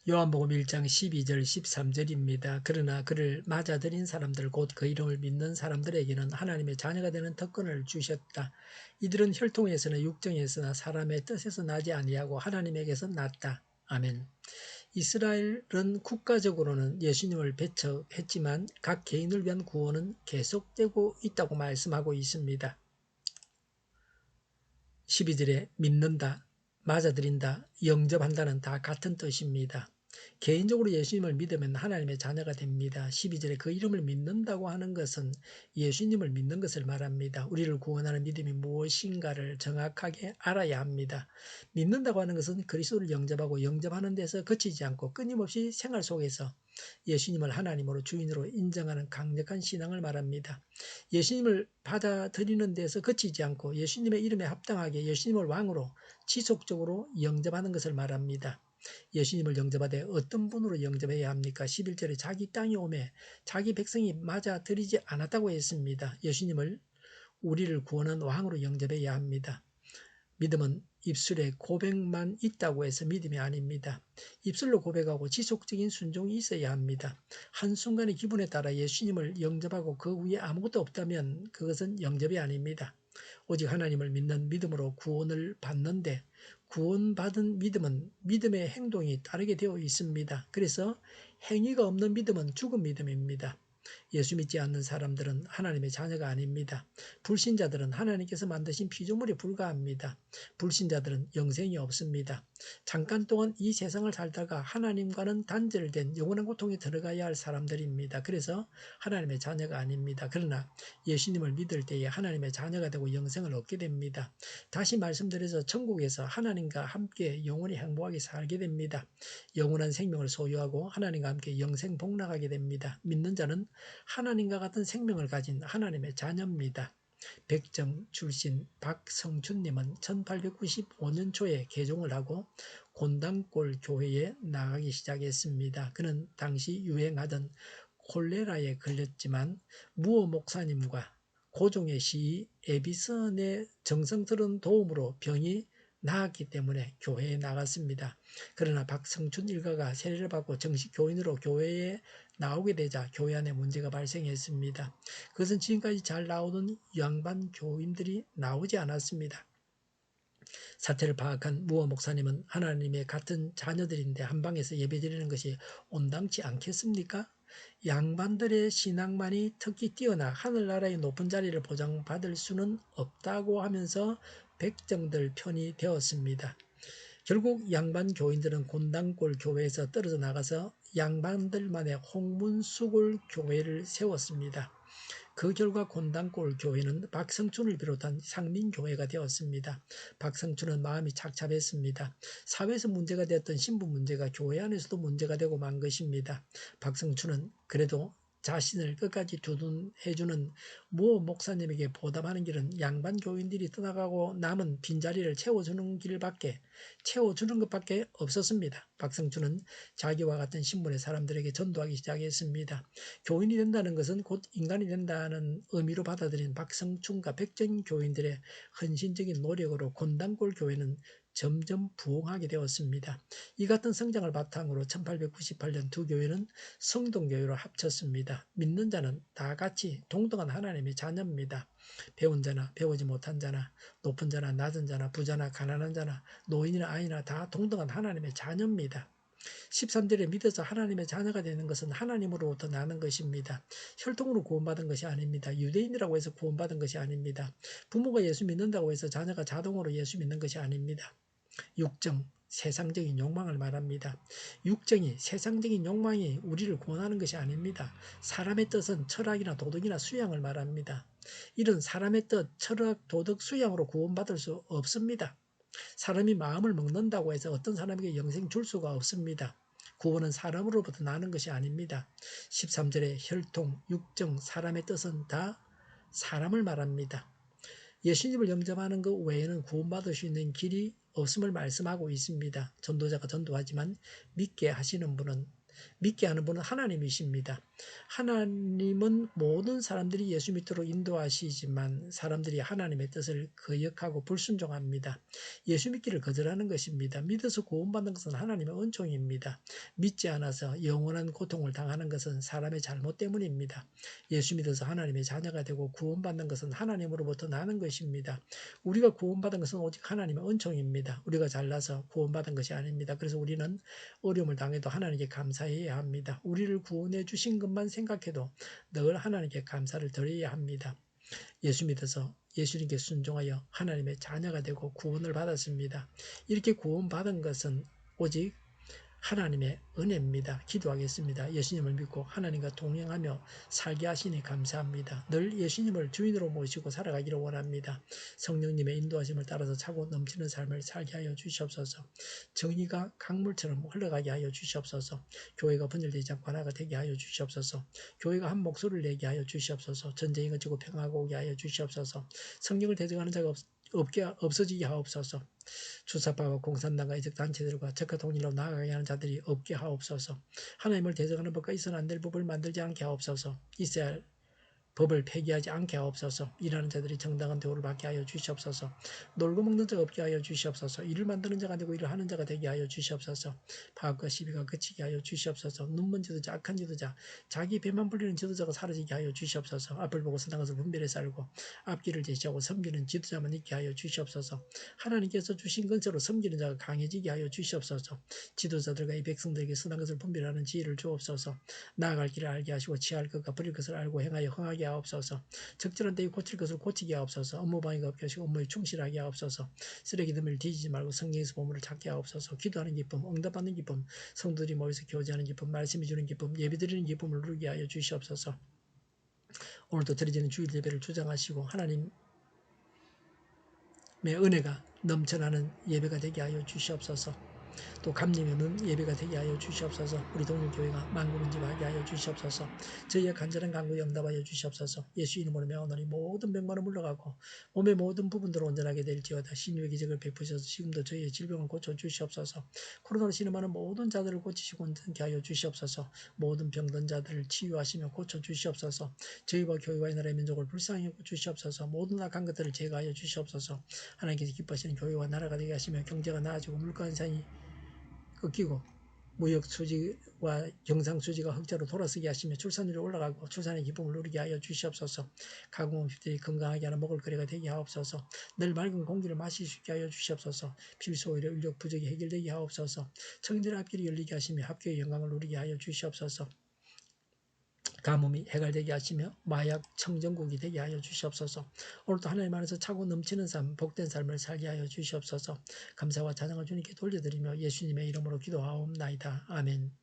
요한복음 1장 12절 13절입니다. 그러나 그를 맞아들인 사람들 곧 그 이름을 믿는 사람들에게는 하나님의 자녀가 되는 특권을 주셨다. 이들은 혈통에서나 육정에서나 사람의 뜻에서 나지 아니하고 하나님에게서 났다. 아멘. 이스라엘은 국가적으로는 예수님을 배척했지만 각 개인을 위한 구원은 계속되고 있다고 말씀하고 있습니다. 12절에 믿는다, 맞아들인다, 영접한다는 다 같은 뜻입니다. 개인적으로 예수님을 믿으면 하나님의 자녀가 됩니다. 12절에 그 이름을 믿는다고 하는 것은 예수님을 믿는 것을 말합니다. 우리를 구원하는 믿음이 무엇인가를 정확하게 알아야 합니다. 믿는다고 하는 것은 그리스도를 영접하고 영접하는 데서 그치지 않고 끊임없이 생활 속에서 예수님을 하나님으로 주인으로 인정하는 강력한 신앙을 말합니다. 예수님을 받아들이는 데서 그치지 않고 예수님의 이름에 합당하게 예수님을 왕으로 지속적으로 영접하는 것을 말합니다. 예수님을 영접하되 어떤 분으로 영접해야 합니까? 11절에 자기 땅에 오매 자기 백성이 맞아들이지 않았다고 했습니다. 예수님을 우리를 구원한 왕으로 영접해야 합니다. 믿음은 입술에 고백만 있다고 해서 믿음이 아닙니다. 입술로 고백하고 지속적인 순종이 있어야 합니다. 한순간의 기분에 따라 예수님을 영접하고 그 위에 아무것도 없다면 그것은 영접이 아닙니다. 오직 하나님을 믿는 믿음으로 구원을 받는데 구원받은 믿음은 믿음의 행동이 따르게 되어 있습니다. 그래서 행위가 없는 믿음은 죽은 믿음입니다. 예수 믿지 않는 사람들은 하나님의 자녀가 아닙니다. 불신자들은 하나님께서 만드신 피조물에 불과합니다. 불신자들은 영생이 없습니다. 잠깐 동안 이 세상을 살다가 하나님과는 단절된 영원한 고통에 들어가야 할 사람들입니다. 그래서 하나님의 자녀가 아닙니다. 그러나 예수님을 믿을 때에 하나님의 자녀가 되고 영생을 얻게 됩니다. 다시 말씀드려서 천국에서 하나님과 함께 영원히 행복하게 살게 됩니다. 영원한 생명을 소유하고 하나님과 함께 영생 복락하게 됩니다. 믿는 자는 하나님과 같은 생명을 가진 하나님의 자녀입니다. 백정 출신 박성춘님은 1895년 초에 개종을 하고 곤단골 교회에 나가기 시작했습니다. 그는 당시 유행하던 콜레라에 걸렸지만 무어 목사님과 고종의 시의 에비슨의 정성스러운 도움으로 병이 나았기 때문에 교회에 나갔습니다. 그러나 박성춘 일가가 세례를 받고 정식 교인으로 교회에 나오게 되자 교회 안에 문제가 발생했습니다. 그것은 지금까지 잘 나오던 양반 교인들이 나오지 않았습니다. 사태를 파악한 무어 목사님은 하나님의 같은 자녀들인데 한방에서 예배드리는 것이 온당치 않겠습니까? 양반들의 신앙만이 특히 뛰어나 하늘나라의 높은 자리를 보장받을 수는 없다고 하면서 백정들 편이 되었습니다. 결국 양반 교인들은 곤단골 교회에서 떨어져 나가서 양반들만의 홍문수골 교회를 세웠습니다. 그 결과 곤단골 교회는 박성춘을 비롯한 상민교회가 되었습니다. 박성춘은 마음이 착잡했습니다. 사회에서 문제가 되었던 신분 문제가 교회 안에서도 문제가 되고 만 것입니다. 박성춘은 그래도 자신을 끝까지 두둔해주는 모 목사님에게 보답하는 길은 양반 교인들이 떠나가고 남은 빈자리를 채워주는 것밖에 없었습니다. 박성춘은 자기와 같은 신분의 사람들에게 전도하기 시작했습니다. 교인이 된다는 것은 곧 인간이 된다는 의미로 받아들인 박성춘과 백정 교인들의 헌신적인 노력으로 곤단골 교회는 점점 부흥하게 되었습니다. 이 같은 성장을 바탕으로 1898년 두 교회는 성동교회로 합쳤습니다. 믿는 자는 다 같이 동등한 하나님의 자녀입니다. 배운 자나 배우지 못한 자나 높은 자나 낮은 자나 부자나 가난한 자나 노인이나 아이나 다 동등한 하나님의 자녀입니다. 13절에 믿어서 하나님의 자녀가 되는 것은 하나님으로부터 나는 것입니다. 혈통으로 구원받은 것이 아닙니다. 유대인이라고 해서 구원받은 것이 아닙니다. 부모가 예수 믿는다고 해서 자녀가 자동으로 예수 믿는 것이 아닙니다. 육정, 세상적인 욕망을 말합니다. 육정이 세상적인 욕망이 우리를 구원하는 것이 아닙니다. 사람의 뜻은 철학이나 도덕이나 수양을 말합니다. 이런 사람의 뜻, 철학, 도덕, 수양으로 구원받을 수 없습니다. 사람이 마음을 먹는다고 해서 어떤 사람에게 영생 줄 수가 없습니다. 구원은 사람으로부터 나는 것이 아닙니다. 13절에 혈통, 육정, 사람의 뜻은 다 사람을 말합니다. 예수님을 영접하는 것 외에는 구원받을 수 있는 길이 없음을 말씀하고 있습니다. 전도자가 전도하지만 믿게 하시는 분은 믿게 하는 분은 하나님이십니다. 하나님은 모든 사람들이 예수 믿도록 인도하시지만 사람들이 하나님의 뜻을 거역하고 불순종합니다. 예수 믿기를 거절하는 것입니다. 믿어서 구원받는 것은 하나님의 은총입니다. 믿지 않아서 영원한 고통을 당하는 것은 사람의 잘못 때문입니다. 예수 믿어서 하나님의 자녀가 되고 구원받는 것은 하나님으로부터 나는 것입니다. 우리가 구원받은 것은 오직 하나님의 은총입니다. 우리가 잘나서 구원받은 것이 아닙니다. 그래서 우리는 어려움을 당해도 하나님께 감사해야 합니다. 우리를 구원해 주신 것만 생각해도 늘 하나님께 감사를 드려야 합니다. 예수 믿어서 예수님께 순종하여 하나님의 자녀가 되고 구원을 받았습니다. 이렇게 구원받은 것은 오직 하나님의 은혜입니다. 기도하겠습니다. 예수님을 믿고 하나님과 동행하며 살게 하시니 감사합니다. 늘 예수님을 주인으로 모시고 살아가기를 원합니다. 성령님의 인도하심을 따라서 차고 넘치는 삶을 살게 하여 주시옵소서. 정의가 강물처럼 흘러가게 하여 주시옵소서. 교회가 분열되지 않고 하나가 되게 하여 주시옵소서. 교회가 한 목소리를 내게 하여 주시옵소서. 전쟁이 그치고 평화가 오게 하여 주시옵소서. 성령을 대적하는 자가 없어지게 하옵소서. 주사파와 공산당과 이적 단체들과 적화 통일로 나아가게 하는 자들이 없게 하옵소서. 하나님을 대적하는 법과 있어는 안 될 법을 만들지 않게 하옵소서. 있어야 할 법을 폐기하지 않게 하옵소서. 일하는 자들이 정당한 대우를 받게 하여 주시옵소서. 놀고 먹는 자가 없게 하여 주시옵소서. 일을 만드는 자가 되고 일을 하는 자가 되게 하여 주시옵소서. 파악과 시비가 그치게 하여 주시옵소서. 눈먼 지도자, 악한 지도자, 자기 배만 불리는 지도자가 사라지게 하여 주시옵소서. 앞을 보고 선한 것을 분별해 살고 앞길을 제시하고 섬기는 지도자만 있게 하여 주시옵소서. 하나님께서 주신 건세로 섬기는 자가 강해지게 하여 주시옵소서. 지도자들과 이 백성들에게 선한 것을 분별하는 지혜를 주옵소서. 나아갈 길을 알게 하시고 취할 것과 버릴 것을 알고 행하여 흥하게 하옵소서. 적절한 때에 고칠 것을 고치게 하옵소서. 업무 방해가 없게 하시고 업무에 충실하게 하옵소서. 쓰레기 더미를 뒤지지 말고 성경에서 보물을 찾게 하옵소서. 기도하는 기쁨, 응답받는 기쁨, 성도들이 모여서 교제하는 기쁨, 말씀해 주는 기쁨, 예배드리는 기쁨을 누리게 하여 주시옵소서. 오늘도 드려지는 주일 예배를 주장하시고 하나님의 은혜가 넘쳐나는 예배가 되게 하여 주시옵소서. 또 감림이 없는 예배가 되게 하여 주시옵소서. 우리 동일교회가 만국은집하게 하여 주시옵소서. 저희의 간절한 간구에 응답하여 주시옵소서. 예수 이름으로 명하노니 모든 병만은 물러가고 몸의 모든 부분들을 온전하게 될지어다. 신유의 기적을 베푸셔서 지금도 저희의 질병을 고쳐 주시옵소서. 코로나로 신음하는 모든 자들을 고치시고 온전케 하여 주시옵소서. 모든 병든 자들을 치유하시며 고쳐 주시옵소서. 저희와 교회와 이 나라의 민족을 불쌍히 여겨 주시옵소서. 모든 악한 것들을 제거하여 주시옵소서. 하나님께서 기뻐하시는 교회와 나라가 되게 하시며 경제가 나아지고 물가 인상이 꺾이고 무역 수지와 경상 수지가 흑자로 돌아서게 하시며 출산율이 올라가고 출산의 기쁨을 누리게 하여 주시옵소서. 가공업체들이 건강하게 하는 먹을거리가 되게 하옵소서. 늘 맑은 공기를 마실 수 있게 하여 주시옵소서. 필수 오히려 인력 부족이 해결되게 하옵소서. 청년들의 앞길이 열리게 하시며 학교의 영광을 누리게 하여 주시옵소서. 가뭄이 해갈되게 하시며 마약 청정국이 되게 하여 주시옵소서. 오늘도 하나님 안에서 차고 넘치는 삶, 복된 삶을 살게 하여 주시옵소서. 감사와 찬양을 주님께 돌려드리며 예수님의 이름으로 기도하옵나이다. 아멘.